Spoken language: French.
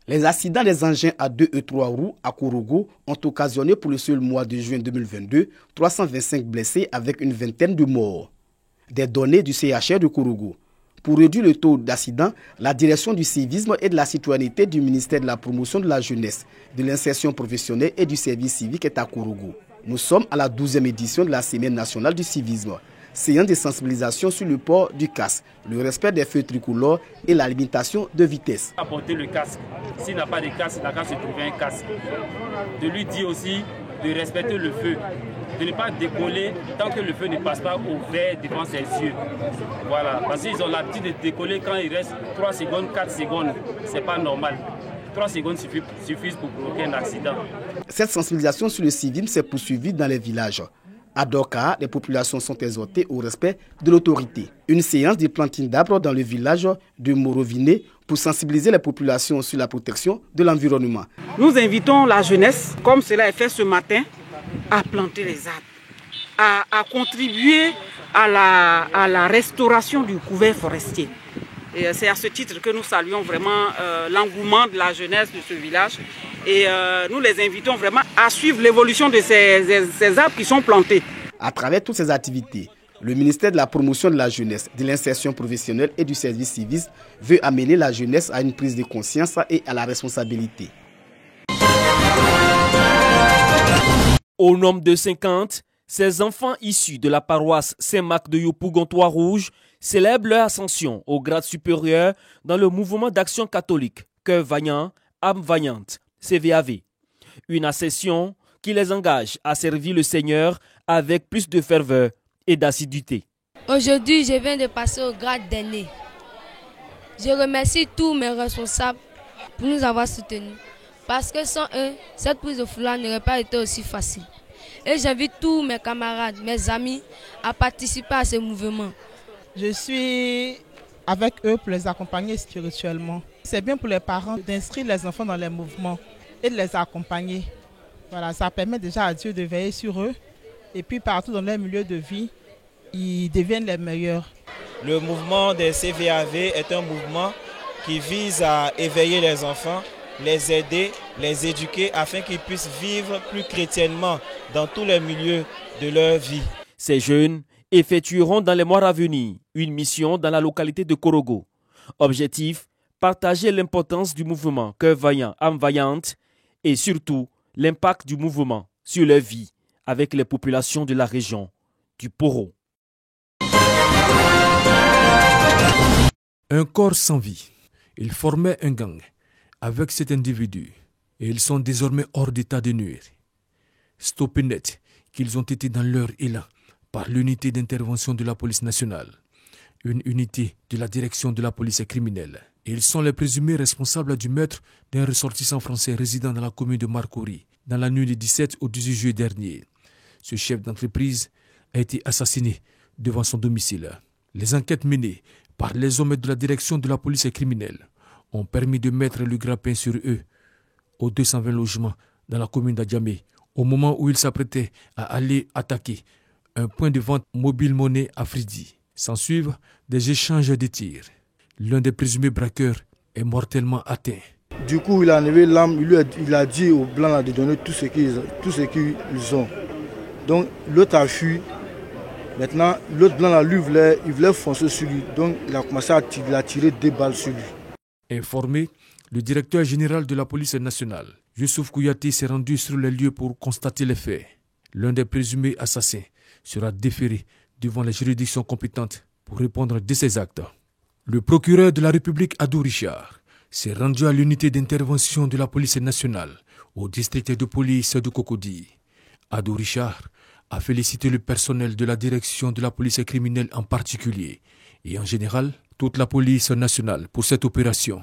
Les accidents des engins à 2 et 3 roues à Kourougo ont occasionné pour le seul mois de juin 2022 325 blessés avec une vingtaine de morts. Des données du CHR de Kourougo. Pour réduire le taux d'accident, la direction du civisme et de la citoyenneté du ministère de la promotion de la jeunesse, de l'insertion professionnelle et du service civique est à Kourougo. Nous sommes à la 12e édition de la Semaine nationale du civisme. Séance de sensibilisation sur le port du casque, le respect des feux tricolores et la limitation de vitesse. Apporter le casque. S'il n'a pas de casque, il n'a qu'à se trouver un casque. De lui dire aussi de respecter le feu, de ne pas décoller tant que le feu ne passe pas au vert devant ses yeux. Voilà, parce qu'ils ont l'habitude de décoller quand il reste 3 secondes, 4 secondes. C'est pas normal. 3 secondes suffisent pour provoquer un accident. Cette sensibilisation sur le civisme s'est poursuivie dans les villages. À Doka, les populations sont exhortées au respect de l'autorité. Une séance de plantine d'arbres dans le village de Moroviné pour sensibiliser les populations sur la protection de l'environnement. Nous invitons la jeunesse, comme cela est fait ce matin, à planter les arbres, à contribuer à la restauration du couvert forestier. Et c'est à ce titre que nous saluons vraiment l'engouement de la jeunesse de ce village. Et nous les invitons vraiment à suivre l'évolution de ces arbres qui sont plantés. À travers toutes ces activités, le ministère de la promotion de la jeunesse, de l'insertion professionnelle et du service civique veut amener la jeunesse à une prise de conscience et à la responsabilité. Au nombre de 50, ces enfants issus de la paroisse Saint-Marc de Yopougon-Trois-Rouges célèbrent leur ascension au grade supérieur dans le mouvement d'action catholique Cœur Vaillant, âme vaillante, CVAV. Une ascension qui les engage à servir le Seigneur avec plus de ferveur et d'assiduité. Aujourd'hui, je viens de passer au grade d'aîné. Je remercie tous mes responsables pour nous avoir soutenus. Parce que sans eux, cette prise de foulard n'aurait pas été aussi facile. Et j'invite tous mes camarades, mes amis à participer à ce mouvement. Je suis avec eux pour les accompagner spirituellement. C'est bien pour les parents d'inscrire les enfants dans les mouvements et de les accompagner. Voilà, ça permet déjà à Dieu de veiller sur eux. Et puis partout dans leur milieu de vie, ils deviennent les meilleurs. Le mouvement des CVAV est un mouvement qui vise à éveiller les enfants, les aider, les éduquer afin qu'ils puissent vivre plus chrétiennement dans tous les milieux de leur vie. Ces jeunes effectueront dans les mois à venir une mission dans la localité de Kourougo. Objectif, partager l'importance du mouvement Cœur Vaillant, âme vaillante et surtout l'impact du mouvement sur leur vie avec les populations de la région du Poro. Un corps sans vie. Il formait un gang avec cet individu et ils sont désormais hors d'état de nuire. Stoppés net qu'ils ont été dans leur élan par l'unité d'intervention de la police nationale, une unité de la direction de la police criminelle. Ils sont les présumés responsables du meurtre d'un ressortissant français résidant dans la commune de Marcory dans la nuit du 17 au 18 juillet dernier. Ce chef d'entreprise a été assassiné devant son domicile. Les enquêtes menées par les hommes de la direction de la police criminelle ont permis de mettre le grappin sur eux aux 220 logements dans la commune d'Adjamé au moment où ils s'apprêtaient à aller attaquer un point de vente mobile monnaie à Fridi. S'ensuivent des échanges de tirs. L'un des présumés braqueurs est mortellement atteint. Du coup, il a enlevé l'arme, il a dit aux Blancs de donner tout ce qu'ils ont. Donc l'autre a fui. Maintenant, l'autre Blanc là, lui, il voulait foncer sur lui. Donc il a commencé à tirer 2 balles sur lui. Informé, le directeur général de la police nationale, Youssouf Kouyaté, s'est rendu sur les lieux pour constater les faits. L'un des présumés assassins sera déféré devant les juridictions compétentes pour répondre de ses actes. Le procureur de la République, Adou Richard, s'est rendu à l'unité d'intervention de la police nationale au district de police de Cocody. Adou Richard a félicité le personnel de la direction de la police criminelle en particulier et en général toute la police nationale pour cette opération.